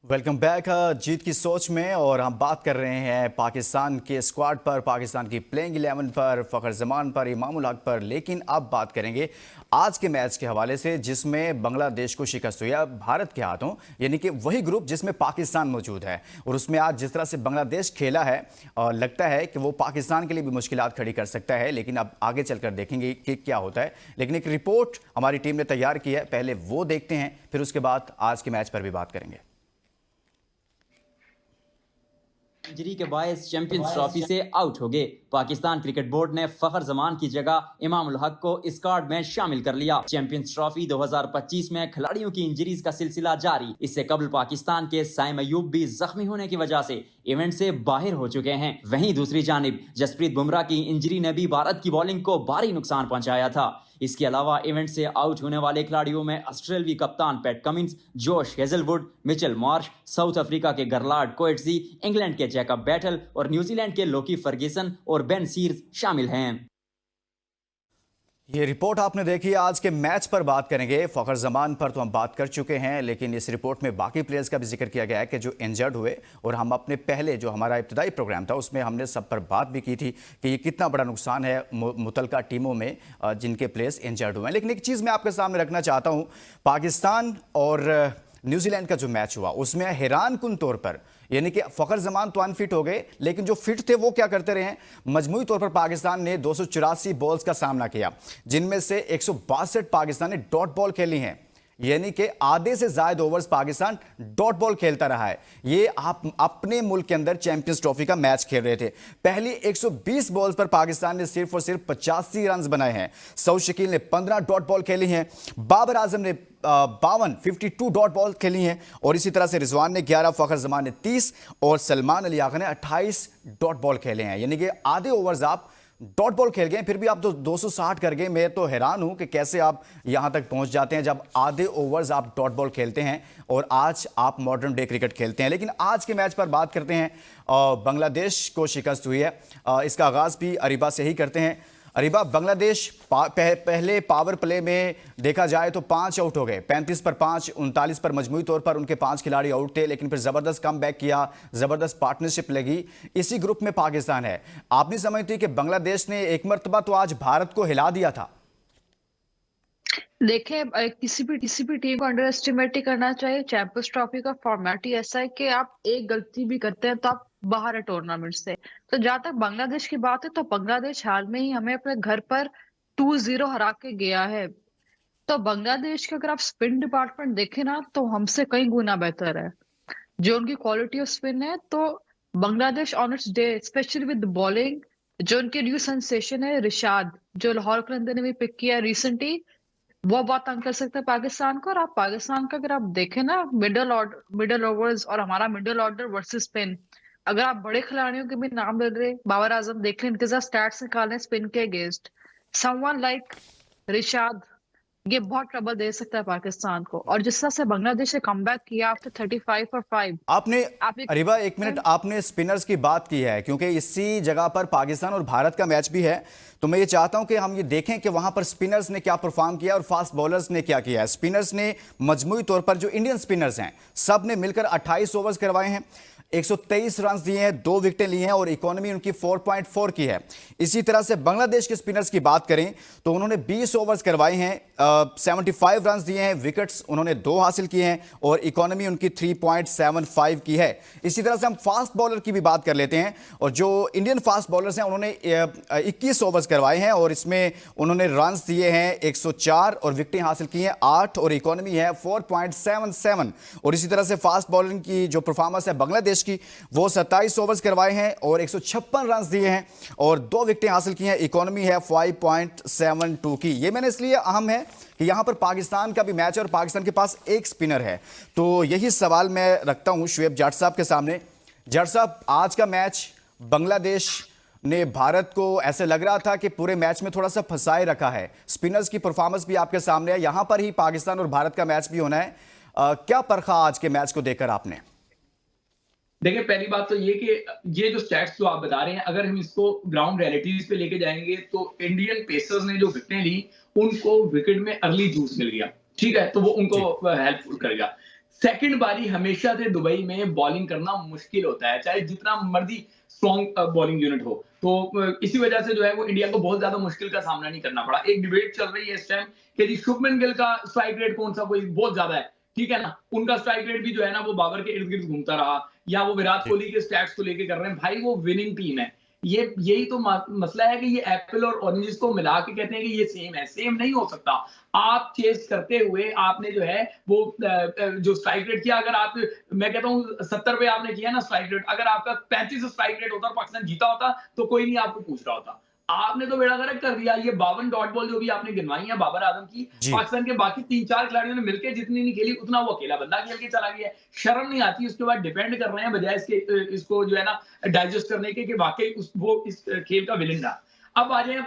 Welcome back जीत की सोच में। और हम बात कर रहे हैं पाकिस्तान के स्क्वाड पर, पाकिस्तान की प्लेइंग 11 पर, फ़खर जमान पर, इमामुल हक पर। लेकिन अब बात करेंगे आज के मैच के हवाले से जिसमें बांग्लादेश को शिकस्त हुई है भारत के हाथों, यानी कि वही ग्रुप जिसमें पाकिस्तान मौजूद है। और उसमें आज जिस तरह से बांग्लादेश खेला है लगता है कि वो पाकिस्तान के लिए भी मुश्किलात खड़ी कर सकता है। लेकिन अब आगे चलकर देखेंगे कि क्या होता है। लेकिन एक रिपोर्ट हमारी टीम ने तैयार की है, पहले वो देखते हैं, फिर उसके बाद आज के मैच पर भी बात करेंगे। इंजरी के बायस चैंपियंस ट्रॉफी से आउट हो गए। पाकिस्तान क्रिकेट बोर्ड ने फखर जमान की जगह इमामुल हक को स्क्वाड में शामिल कर लिया। चैंपियंस ट्रॉफी 2025 में खिलाड़ियों की इंजरीज का सिलसिला जारी। इससे कबल पाकिस्तान के साइम अयूब भी जख्मी होने की वजह से इवेंट से बाहर हो चुके हैं। वहीं दूसरी जानिब जसप्रीत बुमराह की इंजरी ने भी भारत की बॉलिंग को भारी नुकसान पहुंचाया था। इसके अलावा इवेंट से आउट होने वाले खिलाड़ियों में ऑस्ट्रेलियाई कप्तान PAT Cummins, Josh Hazlewood, Mitchell Marsh, south Africa के गरलार्ड कोएट्जी, इंग्लैंड के जैकब बैटल और न्यूजीलैंड के लोकी फर्ग्यूसन और बेन सीर्स शामिल हैं। ये रिपोर्ट आपने देखी। आज के मैच पर बात करेंगे। फ़खर जमान पर तो हम बात कर चुके हैं, लेकिन इस रिपोर्ट में बाकी प्लेयर्स का भी जिक्र किया गया है कि जो इंजर्ड हुए। और हम अपने पहले जो हमारा इब्तदाई प्रोग्राम था उसमें हमने सब पर बात भी की थी कि ये कितना बड़ा नुकसान है मुतलका टीमों में जिनके प्लेयर्स इंजर्ड हुए हैं। लेकिन एक चीज़ मैं आपके सामने रखना चाहता हूँ, पाकिस्तान और न्यूजीलैंड का जो मैच हुआ उसमें हैरान कुन तौर पर, यानी कि फ़खर जमान तो अनफिट हो गए, लेकिन जो फिट थे वो क्या करते रहे हैं। मजमूई तौर पर पाकिस्तान ने 284 बॉल्स का सामना किया, जिनमें से 162 पाकिस्तान ने डॉट बॉल खेली हैं, यानी कि आधे से ज्यादा ओवर्स पाकिस्तान डॉट बॉल खेलता रहा है। ये आप अपने मुल्क के अंदर चैंपियंस ट्रॉफी का मैच खेल रहे थे। पहली 120 बॉल्स पर पाकिस्तान ने सिर्फ और सिर्फ 85 रन बनाए हैं। सऊद शकील ने 15 डॉट बॉल खेली हैं, बाबर आजम ने 52 डॉट बॉल खेली हैं, और इसी तरह से रिजवान ने 11, फ़खर जमान ने 30 और सलमान अली आगा ने 28 डॉट बॉल खेले हैं। यानी कि आधे ओवर्स आप डॉट बॉल खेल गए, फिर भी आप तो 260 कर गए। मैं तो हैरान हूं कि कैसे आप यहां तक पहुंच जाते हैं जब आधे ओवर्स आप डॉट बॉल खेलते हैं और आज आप मॉडर्न डे क्रिकेट खेलते हैं। लेकिन आज के मैच पर बात करते हैं। बांग्लादेश को शिकस्त हुई है, इसका आगाज भी अरीबा से ही करते हैं। अरीबा, बांग्लादेश पहले पावर प्ले में देखा जाए तो 5 आउट हो गए, 35 पर 5, 39 पर मजमूई तौर पर उनके 5 खिलाड़ी आउट थे। लेकिन फिर जबरदस्त कम बैक किया, जबरदस्त पार्टनरशिप लगी। इसी ग्रुप में पाकिस्तान है। आप नहीं समझती कि बांग्लादेश ने एक मर्तबा तो आज भारत को हिला दिया था? देखिए, किसी भी टीम को अंडर एस्टिमेट ही करना चाहिए। चैंपियंस ट्रॉफी का फॉर्मेट ही ऐसा है कि आप एक गलती भी करते हैं तो आप बाहर है टूर्नामेंट से। तो जहां तक बांग्लादेश की बात है, तो बांग्लादेश हाल में ही हमें अपने घर पर 2-0 हरा के गया है। तो बांग्लादेश के अगर आप स्पिन डिपार्टमेंट देखें ना, तो हमसे कई गुना बेहतर है जो उनकी क्वालिटी ऑफ स्पिन है। तो Bangladesh on it's day, specially with bowling, जो उनके न्यू सेंसेशन है रिशाद, जो लाहौर कलंदर ने भी पिक किया रिसेंटली, वो बहुत तंग कर सकता है पाकिस्तान को। और आप पाकिस्तान का अगर आप देखें ना, मिडल ओवर्स और हमारा मिडल ऑर्डर वर्सेस स्पिन, अगर आप बड़े खिलाड़ियों के भी नाम ले रहे, बाबर आजम देख लें, इनके साथ स्टैट्स निकालें स्पिन के अगेंस्ट, समवन लाइक रिशाद, ये बहुत ट्रबल दे सकता है पाकिस्तान को। और जिस तरह से बांग्लादेश ने कमबैक किया आफ्टर 35 फॉर 5। आपने अरीबा एक मिनट, आपने स्पिनर्स की बात की है क्योंकि इसी जगह पर पाकिस्तान और भारत का मैच भी है। तो मैं ये चाहता हूं कि हम ये देखें कि वहां पर स्पिनर्स ने क्या परफॉर्म किया और फास्ट बॉलर्स ने क्या किया है। स्पिनर्स ने मजमूई तौर पर जो इंडियन स्पिनर्स हैं सब ने मिलकर 28 ओवर्स करवाए हैं, 123 रन दिए हैं, 2 विकेटें ली हैं और इकोनॉमी उनकी 4.4 की है। इसी तरह से बांग्लादेश के स्पिनर्स की बात करें तो उन्होंने 20 ओवर्स करवाए हैं, 75 रन दिए हैं, विकेट्स उन्होंने 2 हासिल किए हैं और इकोनॉमी उनकी 3.75 की है। इसी तरह से हम फास्ट बॉलर की भी बात कर लेते हैं, और जो इंडियन फास्ट बॉलर्स हैं उन्होंने 21 ओवर्स करवाए हैं और इसमें उन्होंने रन दिए हैं 104 और विकेटें हासिल की हैं 8 और इकोनॉमी है 4.77। और इसी तरह से फास्ट बॉलिंग की जो परफॉर्मेंस है बांग्लादेश की, वो 27 ओवर्स करवाए हैं और 156 रन दिए हैं और 2 विकेटें हासिल की हैं, इकोनॉमी है 5.72 की। ये मैंने इसलिए अहम है कि यहां पर पाकिस्तान का भी मैच है और पाकिस्तान के पास एक स्पिनर है। तो यही सवाल मैं रखता हूं शुएब जाट साहब के सामने। जाट साहब, आज का मैच बांग्लादेश ने भारत को ऐसे लग रहा था कि पूरे मैच में थोड़ा सा फंसाए रखा है। स्पिनर्स की परफॉर्मेंस भी आपके सामने है, यहां पर ही पाकिस्तान और भारत का मैच भी होना है। क्या परखा आज के मैच को देखकर आपने? देखिए, पहली बात तो ये कि ये जो स्टैट्स जो आप बता रहे हैं, अगर हम इसको ग्राउंड रियलिटीज पे लेके जाएंगे तो इंडियन पेसर्स ने जो विकेटें ली उनको विकेट में अर्ली जूस मिल गया, ठीक है, तो वो उनको हेल्पफुल करेगा। सेकंड बारी हमेशा से दुबई में बॉलिंग करना मुश्किल होता है, चाहे जितना मर्जी स्ट्रॉन्ग बॉलिंग यूनिट हो। तो इसी वजह से जो है वो इंडिया को बहुत ज्यादा मुश्किल का सामना नहीं करना पड़ा। एक डिबेट चल रही है इस टाइम कि जी शुभमन गिल का स्ट्राइक रेट कौन सा कोई बहुत ज्यादा है, ठीक है ना, उनका स्ट्राइक रेट भी जो है ना वो बाबर के इर्द गिर्द घूमता रहा, या वो विराट कोहली के स्टैट्स को लेके कर रहे हैं। भाई वो विनिंग टीम है, ये यही तो मसला है कि ये एप्पल और ऑरेंजेस को मिला के कहते हैं कि ये सेम है, सेम नहीं हो सकता। आप चेस करते हुए आपने जो है वो जो स्ट्राइक रेट किया, अगर आप, मैं कहता हूँ 70 पे आपने किया ना स्ट्राइक रेट, अगर आपका 35 स्ट्राइक रेट होता और पाकिस्तान जीता होता तो कोई नहीं आपको पूछ रहा होता। आपने तो बेड़ा गर्क कर दिया। ये 52 डॉट बॉल जो भी आपने गिनवाई है बाबर आजम की, पाकिस्तान के बाकी 3-4 खिलाड़ियों ने मिलकर जितनी नहीं खेली उतना वो अकेला बंदा खेल के चला गया। शर्म नहीं आती उसके बाद डिपेंड कर रहे हैं बजाय इसको जो है ना डाइजेस्ट करने के कि वाकई वो इस खेल का विलेन रहा। अब आ जाए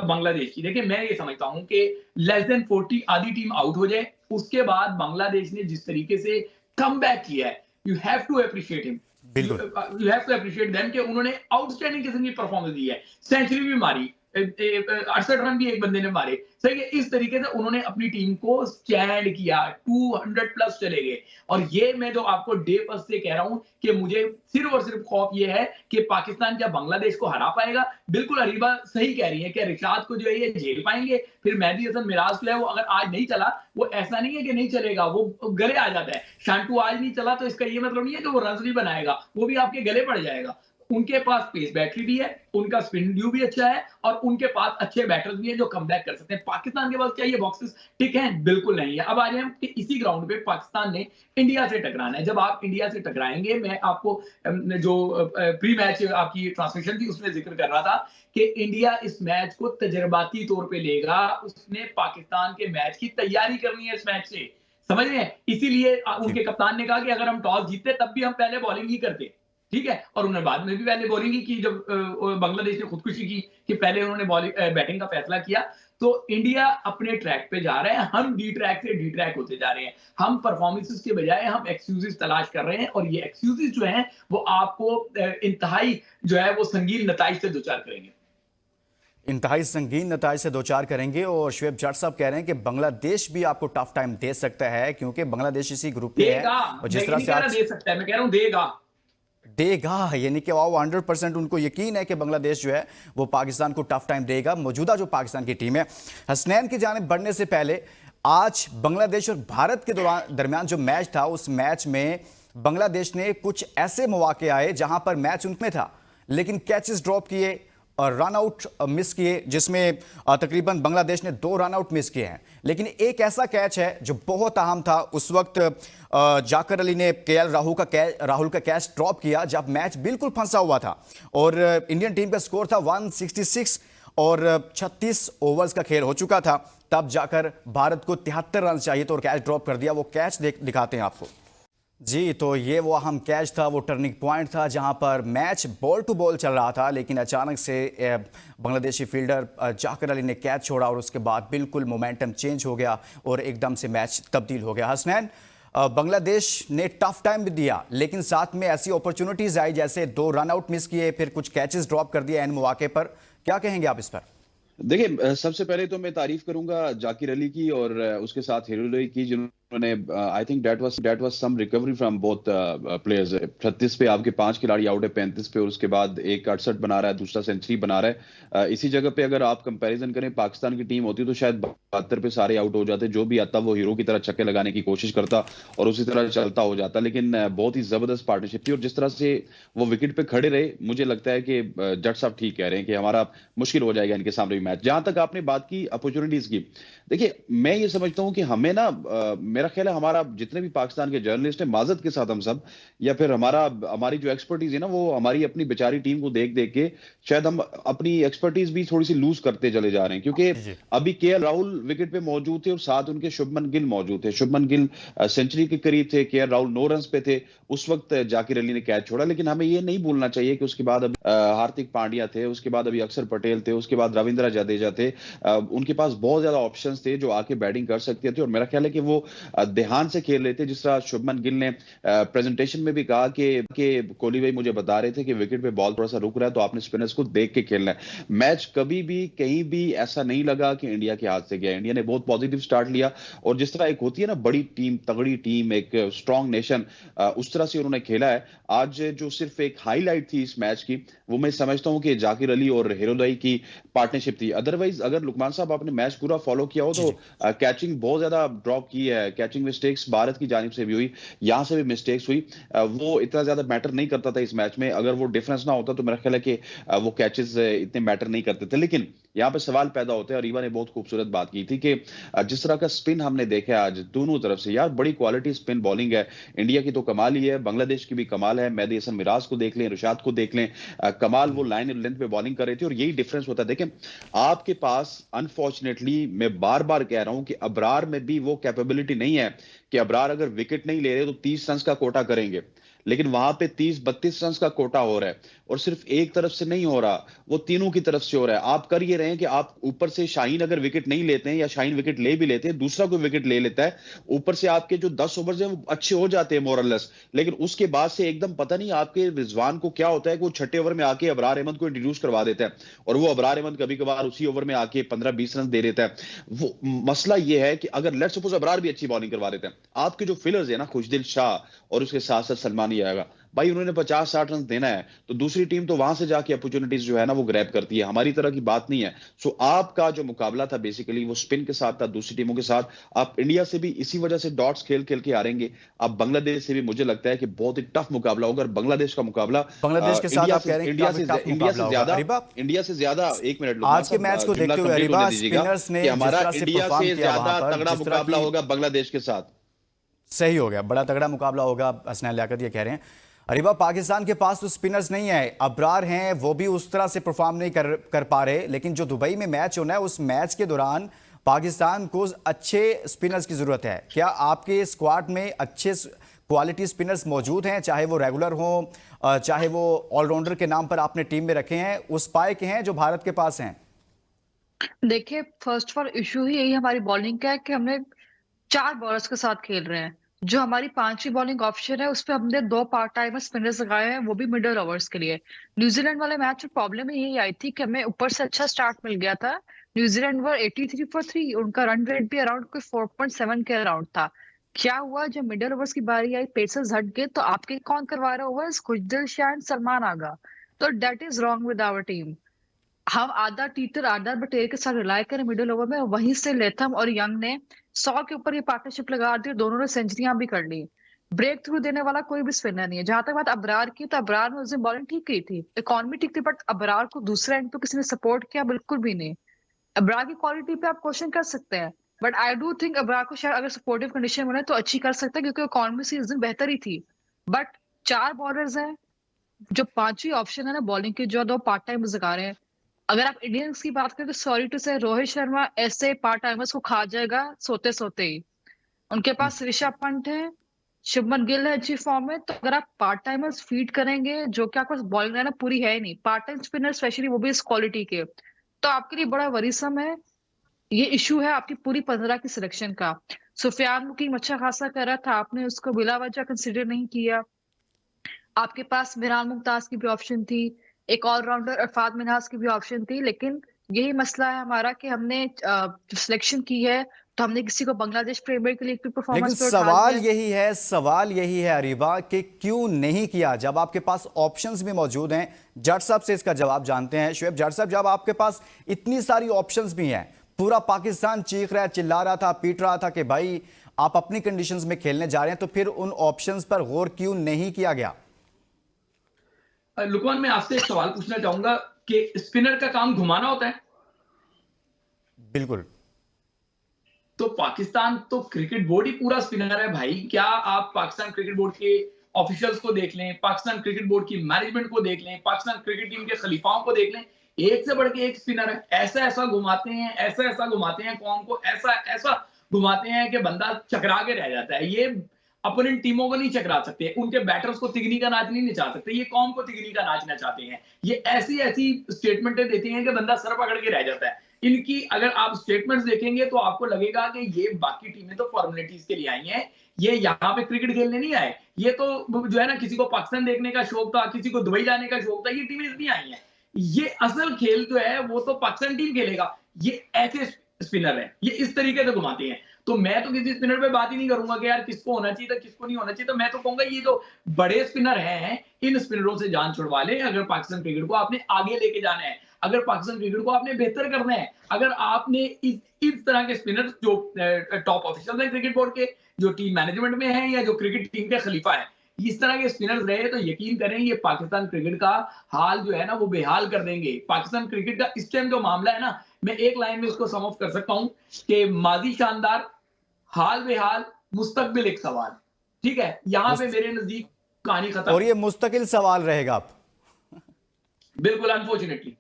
बांग्लादेश की। देखिए मैं ये समझता हूं कि लेस देन 40 आधी टीम आउट हो जाए, उसके बाद बांग्लादेश ने जिस तरीके से कम बैक किया है, you have to appreciate him, you have to appreciate them कि उन्होंने आउटस्टैंडिंग किस्म की परफॉर्मेंस दी है। सेंचुरी भी मारी, 68 रन भी एक बंदे ने मारे, सही है। इस तरीके से उन्होंने अपनी टीम को स्टैंड किया, 200 प्लस चले गए। और ये मैं जो आपको डे फर्स्ट से कह रहा हूं कि मुझे सिर्फ और सिर्फ खौफ ये है कि पाकिस्तान क्या बांग्लादेश को हरा पाएगा। बिल्कुल अरीबा सही कह रही है कि रिशाद को जो है ये झेल पाएंगे, फिर मेहदी हसन मिराज जो है वो अगर आज नहीं चला, वो ऐसा नहीं है कि नहीं चलेगा, वो गले आ जाता है। शांटू आज नहीं चला तो इसका ये मतलब नहीं है कि वो रन नहीं बनाएगा, वो भी आपके गले पड़ जाएगा। उनके पास पेस बैटरी भी है, उनका स्पिन ड्यू भी अच्छा है, और उनके पास अच्छे बैटर्स भी हैं जो कमबैक कर सकते हैं। पाकिस्तान के पास क्या ये बॉक्सेस टिक हैं? बिल्कुल नहीं है। अब आ जाए हम कि इसी ग्राउंड पे पाकिस्तान ने इंडिया से टकराना है। जब आप इंडिया से टकराएंगे, मैं आपको जो प्री मैच आपकी ट्रांसमिशन थी उसमें जिक्र कर रहा था कि इंडिया इस मैच को तजर्बाती तौर पे लेगा, उसने पाकिस्तान के मैच की तैयारी करनी है इस मैच से, समझ रहे हैं। इसीलिए उनके कप्तान ने कहा कि अगर हम टॉस जीतते तब भी हम पहले बॉलिंग ही करते, ठीक है। और उन्होंने बाद में भी पहले बॉलिंग की, जब बांग्लादेश ने खुदकुशी की कि पहले उन्होंने बैटिंग का फैसला किया। तो इंडिया अपने ट्रैक पे जा रहे हैं, हम डी ट्रैक से डी ट्रैक होते जा रहे हैं। हम परफॉर्मेंसेस के बजाय हम एक्सक्यूजेस तलाश कर रहे हैं, और ये एक्सक्यूजेस जो हैं वो आपको इंतहाई जो है वो संगीन नताइज से दो चार करेंगे, इंतहाई संगीन नताज से दो चार करेंगे। और शुएब जट साहब कह रहे हैं कि बांग्लादेश भी आपको टफ टाइम दे सकता है, क्योंकि बांग्लादेश इसी ग्रुप में है। और जिस तरह से दे सकता है, मैं कह रहा हूं देगा, यानी कि वो 100% उनको यकीन है कि बांग्लादेश जो है वो पाकिस्तान को टफ टाइम देगा। मौजूदा जो पाकिस्तान की टीम है, हसनैन की जानिब बढ़ने से पहले आज बांग्लादेश और भारत के दरमियान जो मैच था, उस मैच में बांग्लादेश ने कुछ ऐसे मौके आए जहां पर मैच उनमें था, लेकिन कैचेस ड्रॉप किए और रन आउट मिस किए, जिसमें तकरीबन बांग्लादेश ने 2 रन आउट मिस किए हैं। लेकिन एक ऐसा कैच है जो बहुत अहम था, उस वक्त जाकर अली ने केएल राहुल का कैच ड्रॉप किया जब मैच बिल्कुल फंसा हुआ था, और इंडियन टीम का स्कोर था 166 और 36 ओवर्स का खेल हो चुका था। तब जाकर भारत को 73 रन चाहिए तो कैच ड्रॉप कर दिया। वो कैच दिखाते हैं आपको जी। तो ये वो अहम कैच था, वो टर्निंग पॉइंट था जहां पर मैच बॉल टू बॉल चल रहा था, लेकिन अचानक से बांग्लादेशी फील्डर जाकर अली ने कैच छोड़ा और उसके बाद बिल्कुल मोमेंटम चेंज हो गया और एकदम से मैच तब्दील हो गया। हसनैन, बांग्लादेश ने टफ टाइम भी दिया, लेकिन साथ में ऐसी अपॉर्चुनिटीज आई जैसे 2 रन आउट मिस किए, फिर कुछ कैचेस ड्रॉप कर दिए एन मौके पर। क्या कहेंगे आप इस पर? देखिए, सबसे पहले तो मैं तारीफ करूंगा जाकिर अली की और उसके साथ हिरोलोई की, जिन्होंने I think that was some recovery from both players. 36 पे आपके 5 खिलाड़ी आउट है, 35 पे, और उसके बाद एक 68 बना रहा है, दूसरा सेंचुरी बना रहा है। इसी जगह पे अगर आप कंपैरिजन करें, पाकिस्तान की टीम होती तो शायद 72 पे सारे आउट हो जाते, जो भी आता वो हीरो की तरह छक्के लगाने की कोशिश करता और उसी तरह चलता हो जाता। लेकिन बहुत ही जबरदस्त पार्टनरशिप थी, और जिस तरह से वो विकेट पे खड़े रहे, मुझे लगता है कि जट साहब ठीक कह रहे हैं कि हमारा मुश्किल हो जाएगा इनके सामने भी मैच। जहां तक आपने बात की अपॉर्चुनिटीज की, देखिए मैं ये समझता हूं कि हमें ना मेरा ख्याल है हमारा जितने भी पाकिस्तान के जर्नलिस्ट हैं, माजत के साथ हम सब, या फिर हमारी जो एक्सपर्टीज है ना, वो हमारी अपनी बेचारी टीम को देख देख के शायद हम अपनी एक्सपर्टीज भी थोड़ी सी लूज करते चले जा रहे हैं। क्योंकि अभी केएल राहुल विकेट पे मौजूद थे और साथ उनके शुभमन गिल मौजूद थे। शुभमन गिल सेंचुरी के करीब थे, केएल राहुल 9 रन पे थे, उस वक्त जाकिर अली ने कैच छोड़ा। लेकिन हमें ये नहीं भूलना चाहिए कि उसके बाद हार्दिक पांड्या थे, उसके बाद अभी अक्षर पटेल थे, उसके बाद रविंद्र जडेजा थे। उनके पास बहुत ज्यादा ऑप्शंस थे जो आके बैटिंग कर सकते थे, और मेरा ख्याल है कि वो ध्यान से खेल रहे थे। जिस तरह शुभमन गिल ने प्रेजेंटेशन में भी कहा कि कोहली भाई मुझे बता रहे थे कि विकेट पे बॉल थोड़ा सा रुक रहा है, तो आपने स्पिनर्स को देख के खेलना है। मैच कभी भी कहीं भी ऐसा नहीं लगा कि इंडिया के हाथ से गया। इंडिया ने बहुत पॉजिटिव स्टार्ट लिया और जिस तरह एक होती है ना बड़ी टीम, तगड़ी टीम, एक स्ट्रांग नेशन, उस तरह से उन्होंने खेला है। आज जो सिर्फ एक हाईलाइट थी इस मैच की, वो मैं समझता हूं कि जाकिर अली और हेरोलाई की पार्टनरशिप थी। अदरवाइज अगर लुकमान साहब आपने मैच पूरा फॉलो किया हो तो कैचिंग बहुत ज्यादा ड्रॉप की है, कैचिंग मिस्टेक्स भारत की जानिब से भी हुई, यहां से भी मिस्टेक्स हुई। वो इतना ज्यादा मैटर नहीं करता था इस मैच में। अगर वो डिफरेंस ना होता तो मेरा ख्याल है कि वो कैचेस इतने मैटर नहीं करते थे। लेकिन यहाँ पे सवाल पैदा होते हैं, और रीवा ने बहुत खूबसूरत बात की थी कि जिस तरह का स्पिन हमने देखा आज दोनों तरफ से, यार बड़ी क्वालिटी स्पिन बॉलिंग है। इंडिया की तो कमाल ही है, बांग्लादेश की भी कमाल है। मेहदी हसन मिराज को देख लें, रुशाद को देख लें, कमाल वो लाइन लेंथ पे बॉलिंग कर रहे थे। और यही डिफरेंस होता है। देखें आपके पास अनफॉर्चुनेटली, मैं बार बार कह रहा हूं कि अबरार में भी वो कैपेबिलिटी नहीं है कि अबरार अगर विकेट नहीं ले रहे तो 30 रन का कोटा करेंगे, लेकिन वहां पे 30-32 रन का कोटा हो रहा है। और सिर्फ एक तरफ से नहीं हो रहा, वो तीनों की तरफ से हो रहा है। आप कर ये रहे हैं कि आप ऊपर से शाहीन अगर विकेट नहीं लेते हैं या शाहीन विकेट ले भी लेते हैं, दूसरा कोई विकेट ले लेता है, ऊपर से आपके जो 10 ओवर हैं वो अच्छे हो जाते हैं मोरलेस। लेकिन उसके बाद से एकदम पता नहीं आपके रिजवान को क्या होता है कि वो छठे ओवर में आके अबरार अहमद को इंट्रोड्यूस करवा देता है, और वो अबरार अहमद कभी कभार उसी ओवर में आके 15-20 रन दे देता है। वो मसला ये है कि अगर लेट्स सपोज अबरार भी अच्छी बॉलिंग करवा देते हैं, आपके जो फिलर्स है ना, खुशदिल शाह और उसके साथ साथ सलमानी आएगा, भाई उन्होंने 50-60 रन देना है, तो दूसरी टीम तो वहां से जाके अपॉर्चुनिटीज जो है ना वो ग्रैब करती है। हमारी तरह की बात नहीं है। सो आपका जो मुकाबला था बेसिकली वो स्पिन के साथ था, दूसरी टीमों के साथ। आप इंडिया से भी इसी वजह से डॉट्स खेल खेल के हारेंगे। आप बांग्लादेश से भी मुझे लगता है कि बहुत ही टफ मुकाबला होगा। बांग्लादेश का मुकाबला बांग्लादेश के साथ आप कह रहे हैं इंडिया काफी से टफ मुकाबला होगा। अरीबा, इंडिया से ज्यादा, एक मिनट आज के मैच को देखते हुए अरीबा, स्पिनर्स ने हमारा जिस तरह से इंडिया परफॉर्म से किया ज्यादा वहां पर, तगड़ा जिस तरह मुकाबला की होगा बांग्लादेश के साथ। सही हो गया, बड़ा तगड़ा मुकाबला होगा, हसनैन लियाकत ये कह रहे हैं। अरीबा, पाकिस्तान के पास तो स्पिनर्स नहीं है, अबरार हैं, वो भी उस तरह से परफॉर्म नहीं कर पा रहे। लेकिन जो दुबई में मैच होना है, उस मैच के दौरान पाकिस्तान को अच्छे स्पिनर्स की जरूरत है। क्या आपके स्क्वाड में अच्छे क्वालिटी स्पिनर्स मौजूद हैं, चाहे वो रेगुलर हों, चाहे वो ऑलराउंडर के नाम पर आपने टीम में रखे हैं, उस पाए के हैं जो भारत के पास हैं? देखिए, फर्स्ट ऑफ ऑल इशू ही यही हमारी बॉलिंग का है कि हमने 4 बॉलर्स के साथ खेल रहे हैं। जो हमारी 5वीं बॉलिंग ऑप्शन है उस पे हमने 2 पार्ट टाइमर स्पिनर्स लगाए हैं, वो भी मिडल ओवर्स के लिए। न्यूजीलैंड वाले मैच में प्रॉब्लम यही आई थी कि हमें ऊपर से अच्छा स्टार्ट मिल गया था। न्यूजीलैंड वर 83 फॉर 3, उनका रन रेट भी अराउंड कोई 4.7 के अराउंड था। क्या हुआ, जब मिडल ओवर्स की बारी आई, पेसर्स हट गए, तो आपके कौन करवा रहे ओवर्स? खुशदिल शाह एंड सलमान आगा। तो that is wrong with our team. हम आधा टीटर आधा बटेर के साथ रिलाय करें मिडिल ओवर में, वहीं से लेथम और यंग ने 100 के ऊपर ये पार्टनरशिप लगा दी, दोनों ने सेंचुरियां भी कर ली। ब्रेक थ्रू देने वाला कोई भी स्पिनर नहीं है। जहां तक बात अबरार की, तो अबरार ने उस दिन बॉलिंग ठीक की थी, इकॉनमी ठीक थी, बट अबरार को दूसरे एंड पे किसी ने सपोर्ट किया? बिल्कुल भी नहीं। अबरार की क्वालिटी पे आप क्वेश्चन कर सकते हैं, but I do think Abrar को शायद अगर सपोर्टिव कंडीशन बने तो अच्छी कर सकते हैं, क्योंकि इकॉनमी से इस दिन बेहतर ही थी। बट 4 बॉलर्स हैं, जो 5वीं ऑप्शन है ना बॉलिंग की, जो 2 पार्ट टाइम लगा रहे हैं। अगर आप इंडियंस की बात करें तो सॉरी टू से रोहित शर्मा ऐसे पार्ट टाइमर्स को खा जाएगा सोते सोते ही। उनके पास ऋषभ पंत है, शुभमन गिल है अच्छी फॉर्म में। तो अगर आप पार्ट टाइमर्स फीड करेंगे, जो कि आपके पास बॉलिंग लाइनअप पूरी है ही नहीं, पार्ट टाइम स्पिनर स्पेशली वो भी इस क्वालिटी के, तो आपके लिए बड़ा वरीसम है। ये इशू है आपकी पूरी 15 की सिलेक्शन का। सुफियान मुकीम अच्छा खासा कर रहा था, आपने उसको बिला वजह कंसिडर नहीं किया। आपके पास मिरान मुमताज की भी ऑप्शन थी, एक ऑलराउंडर अरफात मिनहास की भी ऑप्शन थी। लेकिन यही मसला है हमारा कि हमने सिलेक्शन की है तो हमने किसी को बांग्लादेश प्रीमियर के लिए भी लेकिन परफॉर्मेंस पे उठा सवाल यही है अरीबा कि क्यों नहीं किया जब आपके पास ऑप्शंस भी मौजूद हैं। जट साहब से इसका जवाब जानते हैं। शुएब जट साहब, जब आपके पास इतनी सारी ऑप्शंस भी हैं, पूरा पाकिस्तान चीख रहा है, चिल्ला रहा था, पीट रहा था कि भाई आप अपनी कंडीशंस में खेलने जा रहे हैं, तो फिर उन ऑप्शंस पर गौर क्यों नहीं किया गया? लुकमान, मैं आपसे एक सवाल पूछना चाहूंगा कि स्पिनर का काम घुमाना होता है? बिल्कुल। तो पाकिस्तान तो क्रिकेट बोर्ड ही पूरा स्पिनर है भाई। क्या आप पाकिस्तान क्रिकेट बोर्ड के ऑफिशियल्स को देख लें, पाकिस्तान क्रिकेट बोर्ड की मैनेजमेंट को देख लें, पाकिस्तान क्रिकेट टीम के खलीफाओं को देख लें, एक से बढ़ के एक स्पिनर है। ऐसा ऐसा घुमाते हैं, ऐसा ऐसा घुमाते हैं, कौन को ऐसा ऐसा घुमाते हैं कि बंदा चकरा के रह जाता है। ये अपोनेंट टीमों को नहीं चकरा सकते, उनके बैटर्स को तिगनी का नाच नहीं नचा सकते, ये कौन को तिगनी का नाच नचाते हैं। ये ऐसी ऐसी स्टेटमेंटें देते हैं कि बंदा सर पकड़ के रह जाता है। इनकी अगर आप स्टेटमेंट्स देखेंगे तो आपको लगेगा कि ये बाकी टीमें तो फॉर्मेलिटीज के लिए आई हैं, ये यहाँ पे क्रिकेट खेलने नहीं आए। ये तो जो है ना, किसी को पाकिस्तान देखने का शौक था, किसी को दुबई जाने का शौक था, ये टीमें इसलिए आई हैं। ये असल खेल जो है वो तो पाकिस्तान टीम खेलेगा। ये ऐसे स्पिनर है, ये इस तरीके से घुमाते हैं। तो मैं तो किसी स्पिनर पे बात ही नहीं करूंगा कि यार किसको होना चाहिए था, किसको नहीं होना चाहिए। तो मैं तो कहूंगा ये जो बड़े स्पिनर हैं, इन स्पिनरों से जान छुड़वा ले। अगर पाकिस्तान क्रिकेट को आपने आगे लेके जाना है, अगर पाकिस्तान क्रिकेट को आपने बेहतर करना है, अगर आपने इस तरह के स्पिनर्स जो टॉप ऑफिशियल हैं क्रिकेट बोर्ड के, जो टीम मैनेजमेंट में हैं या जो क्रिकेट टीम के खलीफा हैं, इस तरह के स्पिनर्स रहे तो यकीन करें ये पाकिस्तान क्रिकेट का हाल जो है ना वो बेहाल कर देंगे। पाकिस्तान क्रिकेट का इस टाइम जो मामला है ना, मैं एक लाइन में इसको सम ऑफ कर सकता हूं कि माजी शानदार, हाल बेहाल, मुस्तकबिल एक सवाल। ठीक है, यहां पे मेरे नजदीक कहानी खत्म। और ये मुस्तकिल सवाल रहेगा अब। बिल्कुल, अनफॉर्चुनेटली।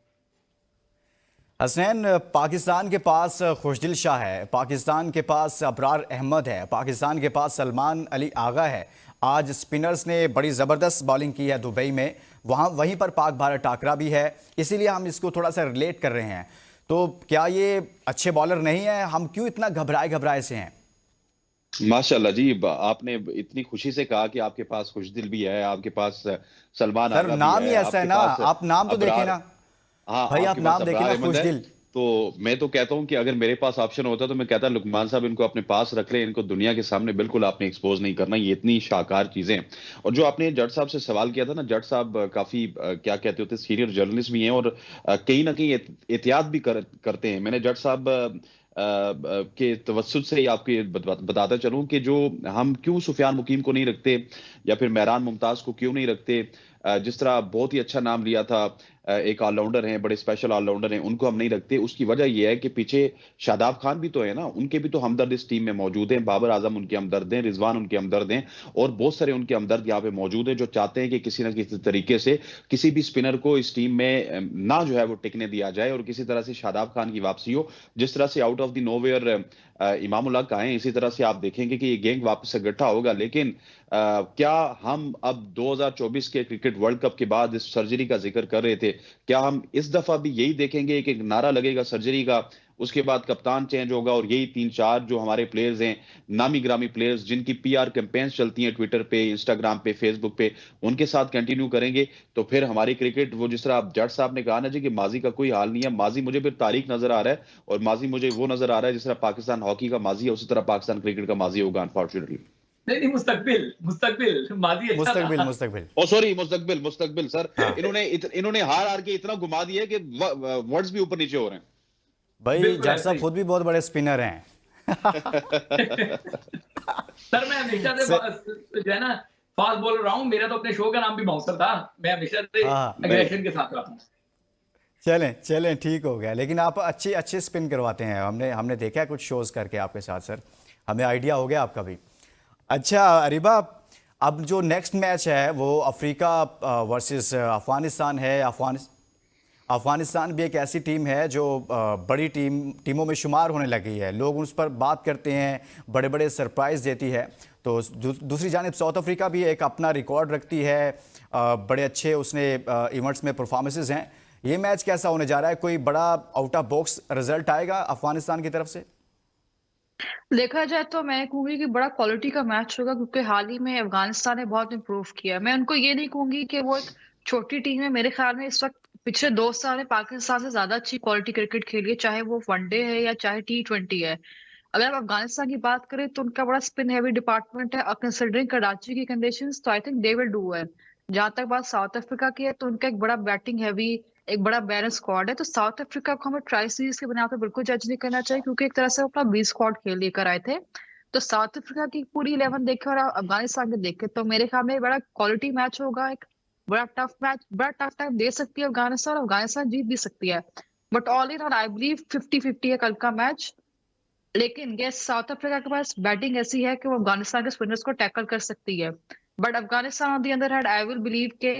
हसनैन, पाकिस्तान के पास खुशदिल शाह है, पाकिस्तान के पास अबरार अहमद है, पाकिस्तान के पास सलमान अली आगा है। आज स्पिनर्स ने बड़ी ज़बरदस्त बॉलिंग की है दुबई में, वहीं पर पाक भारत टाकरा भी है, इसीलिए हम इसको थोड़ा सा रिलेट कर रहे हैं। तो क्या ये अच्छे बॉलर नहीं है? हम क्यों इतना घबराए से हैं? माशाल्लाह जी, आपने इतनी खुशी से कहा कि आपके पास खुशदिल भी है, आपके पास सलमान सर आगा नाम भी ही है, ऐसा है आपके ना, पास आप नाम तो देखें अबरार। ना हाँ, भाई, आप आपके पास नाम देखें अबरार ना, अहमद है। खुशदिल। तो मैं तो कहता हूं कि अगर मेरे पास ऑप्शन होता तो मैं कहता लुकमान साहब इनको अपने पास रख लें, इनको दुनिया के सामने बिल्कुल आपने एक्सपोज नहीं करना, ये इतनी शाहकार चीजें हैं। और जो आपने जट साहब से सवाल किया था ना, जट साहब काफी क्या कहते होते सीनियर जर्नलिस्ट भी हैं और कहीं ना कहीं एहतियात भी करते हैं। मैंने जट साहब के तवस्सुत से ही आपके बताता चलूं कि जो हम क्यों सुफियान मुकीम को नहीं रखते या फिर मेहरान मुमताज को क्यों नहीं रखते, जिस तरह बहुत ही अच्छा नाम लिया था, एक ऑलराउंडर हैं, बड़े स्पेशल ऑलराउंडर हैं, उनको हम नहीं रखते। उसकी वजह यह है कि पीछे शादाब खान भी तो है ना, उनके भी तो हमदर्द इस टीम में मौजूद हैं। बाबर आजम उनके हमदर्द हैं, रिजवान उनके हमदर्द हैं और बहुत सारे उनके हमदर्द यहाँ पे मौजूद हैं जो चाहते हैं कि किसी न किसी तरीके से किसी भी स्पिनर को इस टीम में ना जो है वो टिकने दिया जाए और किसी तरह से शादाब खान की वापसी हो। जिस तरह से out of the nowhere Imam ul Haq आए, इसी तरह से आप देखेंगे कि ये गैंग वापस से इकट्ठा होगा। लेकिन क्या हम अब 2024 के क्रिकेट वर्ल्ड कप के बाद इस सर्जरी का जिक्र कर रहे थे, क्या हम इस दफा भी यही देखेंगे कि एक नारा लगेगा सर्जरी का, उसके बाद कप्तान चेंज होगा और यही 3-4 जो हमारे प्लेयर्स हैं, नामी ग्रामी प्लेयर्स जिनकी पीआर कैंपेन्स चलती हैं ट्विटर पे, इंस्टाग्राम पे, फेसबुक पे, उनके साथ कंटिन्यू करेंगे तो फिर हमारी क्रिकेट, वो जिस तरह आप जट साहब ने कहा ना जी कि माजी का कोई हाल नहीं है, माजी मुझे फिर तारीख नजर आ रहा है और माजी मुझे वो नजर आ रहा है जिस तरह पाकिस्तान हॉकी का माजी है, उसी तरह पाकिस्तान क्रिकेट का माजी होगा अनफॉर्चुनेटली। नहीं, मुस्तकबिल मुस्तकबिल, माजी अच्छा मुस्तकबिल था। मुस्तकबिल ओ सॉरी, मुस्तकबिल सर। हाँ। इन्होंने हार के इतना घुमा दिया है कि वर्ड्स भी ऊपर नीचे हो रहे हैं। भाई, बिल्कुल जट ऐसे साहब ही। खुद भी बहुत बड़े स्पिनर हैं। सर मैं हमेशा से जो है ना फास्ट बॉलर रहा हूं। मेरा तो अपने शो का नाम भी बाउंसर था। मैं हमेशा से हाँ। एग्रेशन के साथ रहा हूं। चलें ठीक हो गया, लेकिन आप अच्छे स्पिन करवाते हैं, हमने देखा है कुछ शोज करके आपके साथ सर, हमें आइडिया हो गया आपका भी। अच्छा अरीबा, अब जो नेक्स्ट मैच है वो अफ्रीका वर्सेस अफगानिस्तान है। अफगानिस्तान भी एक ऐसी टीम है जो बड़ी टीमों में शुमार होने लगी है, लोग उस पर बात करते हैं, बड़े बड़े सरप्राइज़ देती है। तो दूसरी जानिब साउथ अफ्रीका भी एक अपना रिकॉर्ड रखती है, बड़े अच्छे उसने इवेंट्स में परफॉर्मेंसेस हैं। ये मैच कैसा होने जा रहा है? कोई बड़ा आउट ऑफ बॉक्स रिजल्ट आएगा अफगानिस्तान की तरफ से? देखा जाए तो मैं कहूंगी कि बड़ा क्वालिटी का मैच होगा, क्योंकि हाल ही में अफगानिस्तान ने बहुत इंप्रूव किया है। मैं उनको ये नहीं कहूंगी कि वो एक छोटी टीम है। मेरे ख्याल में इस वक्त पिछले 2 साल में पाकिस्तान से ज्यादा अच्छी क्वालिटी क्रिकेट खेली है, चाहे वो वनडे है या चाहे T20 है। अगर आप अफगानिस्तान की बात करें तो उनका बड़ा स्पिन हैवी डिपार्टमेंट है। कंसिडरिंग कराची की कंडीशंस, तो I think they will do well. जहां तक बात साउथ अफ्रीका की है तो उनका एक बड़ा बैटिंग हैवी, एक बड़ा बैलेंस स्क्वाड है। तो साउथ अफ्रीका को हमें ट्राई सीरीज के बिना पे बिल्कुल जज नहीं करना चाहिए, क्योंकि एक तरह से वो अपना बी स्क्वाड खेल लेकर आए थे। तो साउथ अफ्रीका की पूरी 11 देखे और अफगानिस्तान के देखे तो मेरे ख्याल में बड़ा क्वालिटी मैच होगा। एक बड़ा टफ मैच, बड़ा टफ टाइम दे सकती है अफगानिस्तान, और अफगानिस्तान जीत भी सकती है। But all in all I believe 50-50 है कल का मैच। लेकिन ये साउथ अफ्रीका के पास बैटिंग ऐसी है कि वो अफगानिस्तान के स्पिनर्स को टैकल कर सकती है। But Afghanistan on the other hand I will believe के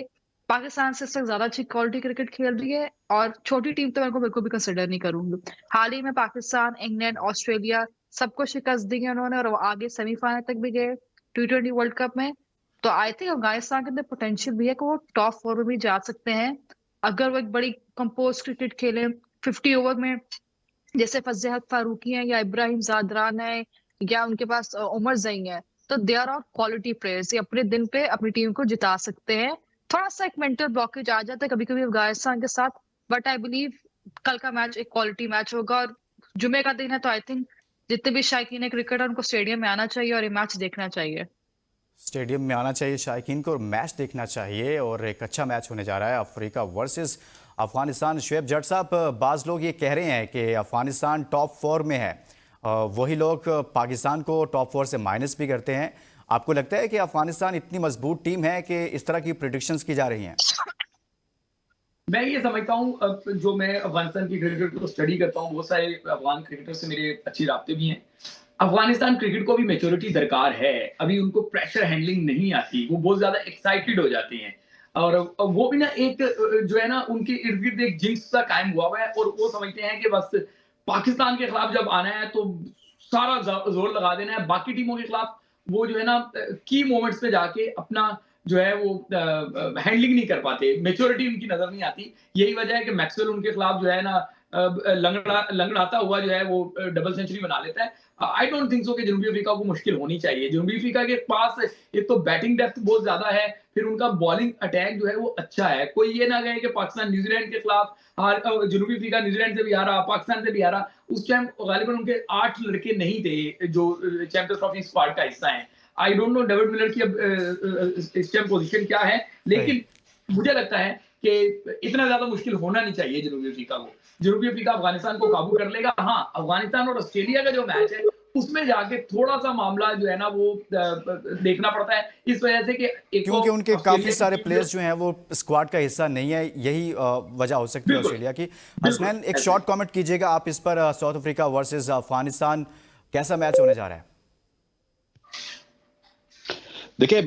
पाकिस्तान से इससे ज्यादा अच्छी क्वालिटी क्रिकेट खेल रही है, और छोटी टीम तो मेरे को बिल्कुल भी कंसिडर नहीं करूंगी। हाल ही में पाकिस्तान, इंग्लैंड, ऑस्ट्रेलिया सबको शिकस्त दी है उन्होंने, और वो आगे सेमीफाइनल तक भी गए T20 वर्ल्ड कप में। तो आई थिंक अफगानिस्तान के अंदर पोटेंशियल भी है कि वो टॉप 4 में भी जा सकते हैं, अगर वो एक बड़ी कंपोज क्रिकेट खेले 50 ओवर में जैसे फज़ेहत फारूकी है या इब्राहिम ज़ादरान है या उनके पास उमर ज़ई है, तो they are all quality players. ये अपने दिन पे अपनी टीम को जिता सकते हैं। थोड़ा सा एक मेंटल ब्लॉकेज आ जाता है कभी कभी अफगानिस्तान के साथ, बट आई बिलीव कल का मैच एक क्वालिटी मैच होगा। और जुमे का दिन है तो आई थिंक जितने भी शायकीन है क्रिकेट उनको स्टेडियम में आना चाहिए और ये मैच देखना चाहिए। स्टेडियम में आना चाहिए शायकीन को और मैच देखना चाहिए, और एक अच्छा मैच होने जा रहा है अफ्रीका वर्सेस अफगानिस्तान। शुएब जट साहब, बाज़ लोग ये कह रहे हैं कि अफगानिस्तान टॉप 4 में है, वही लोग पाकिस्तान को टॉप 4 से माइनस भी करते हैं। आपको लगता है कि अफगानिस्तान इतनी मजबूत टीम है कि इस तरह की प्रिडिक्शंस की जा रही हैं? मैं ये समझता हूँ, जो मैं अफगानिस्तान की क्रिकेट को स्टडी करता हूँ, बहुत सारे अफगान क्रिकेटर से मेरे अच्छी राब्ते भी हैं। अफगानिस्तान क्रिकेट को भी मेच्योरिटी दरकार है। अभी उनको प्रेशर हैंडलिंग नहीं आती, वो बहुत ज्यादा एक्साइटेड हो जाते हैं, और वो भी ना एक जो है ना उनके इर्द गिर्द एक जिंक्स सा कायम हुआ है, और वो समझते हैं कि बस पाकिस्तान के खिलाफ जब आना है तो सारा जोर लगा देना है। बाकी टीमों के खिलाफ वो जो है ना की मोमेंट्स पे जाके अपना जो है वो हैंडलिंग नहीं कर पाते, मेच्योरिटी उनकी नजर नहीं आती। यही वजह है कि मैक्सवेल उनके खिलाफ जो है ना लंगड़ाता हुआ जो है वो डबल सेंचुरी बना लेता है। आई डोंट थिंक सो कि जनूबी अफ्रीका को मुश्किल होनी चाहिए। जनूबी अफ्रीका के पास एक तो बैटिंग डेप्थ बहुत ज्यादा है, फिर उनका बॉलिंग अटैक जो है वो अच्छा है। कोई ये ना कहे कि पाकिस्तान न्यूजीलैंड के खिलाफ जनूबी अफ्रीका न्यूजीलैंड से भी हारा, पाकिस्तान से भी हारा। उस टाइम गालिबन उनके 8 लड़के नहीं थे जो चैंपियंस ट्रॉफी स्क्वाड का हिस्सा है। I don't know David Miller की अब इस टाइम पोजीशन क्या है, लेकिन मुझे लगता है कि इतना ज्यादा मुश्किल होना नहीं चाहिए जनूबी अफ्रीका को। जनूबी अफ्रीका अफगानिस्तान को काबू कर लेगा। हाँ, अफगानिस्तान और ऑस्ट्रेलिया का जो मैच है उसमें जाके थोड़ा सा मामला जो है ना वो देखना पड़ता है, इस वजह से कि क्योंकि उनके काफी सारे प्लेयर्स जो हैं वो स्क्वाड का हिस्सा नहीं है, यही वजह हो सकती है ऑस्ट्रेलिया की। हसनैन, एक शॉर्ट कमेंट कीजिएगा आप इस पर, साउथ अफ्रीका वर्सेस अफगानिस्तान कैसा मैच होने जा रहा है? देखिए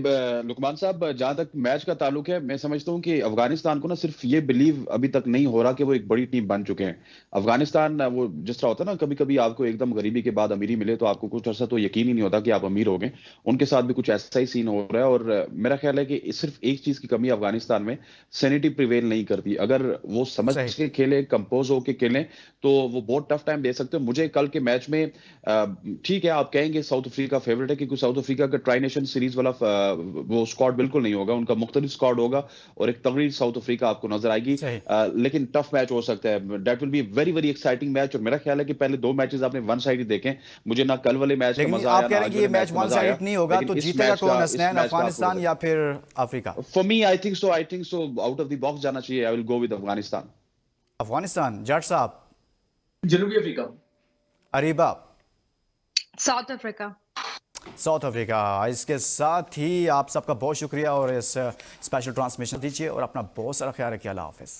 लुकमान साहब, जहां तक मैच का ताल्लुक है, मैं समझता हूं कि अफगानिस्तान को ना सिर्फ ये बिलीव अभी तक नहीं हो रहा कि वो एक बड़ी टीम बन चुके हैं। अफगानिस्तान वो जिस तरह होता है ना, कभी कभी आपको एकदम गरीबी के बाद अमीरी मिले तो आपको कुछ अर्सा तो यकीन ही नहीं होता कि आप अमीर हो गए। उनके साथ भी कुछ ऐसा ही सीन हो रहा है, और मेरा ख्याल है कि सिर्फ एक चीज की कमी अफगानिस्तान में, सैनिटी प्रिवेल नहीं करती। अगर वो समझ के खेले, कंपोज होके खेले, तो वो बहुत टफ टाइम दे सकते हैं। मुझे कल के मैच में ठीक है, आप कहेंगे साउथ अफ्रीका फेवरेट है, क्योंकि साउथ अफ्रीका का ट्राई नेशन सीरीज वाला वो स्क्वाड बिल्कुल नहीं होगा, उनका मुख्तलिफ स्क्वाड होगा और एक तगड़ी साउथ अफ्रीका आपको नजर आएगी। लेकिन टफ मैच हो सकता है। That will be very very exciting match, और मेरा ख्याल है कि पहले 2 मैचेस आपने वन साइड देखे। मुझे ना कल वाले मैच का मजा आया, आप कह रहे हैं कि ये मैच वन साइड नहीं होगा, तो जीतेगा कौन हसनैन, अफगानिस्तान या फिर Africa? For me I think so out of the box जाना चाहिए। I will go with Afghanistan. Afghanistan. जट साहब? जनूबी Africa. Areeba? South Africa. South Africa. इसके साथ ही आप सबका बहुत शुक्रिया और इस स्पेशल ट्रांसमिशन दीजिए और अपना बहुत सारा ख्याल रखिए। अल्लाह हाफिज।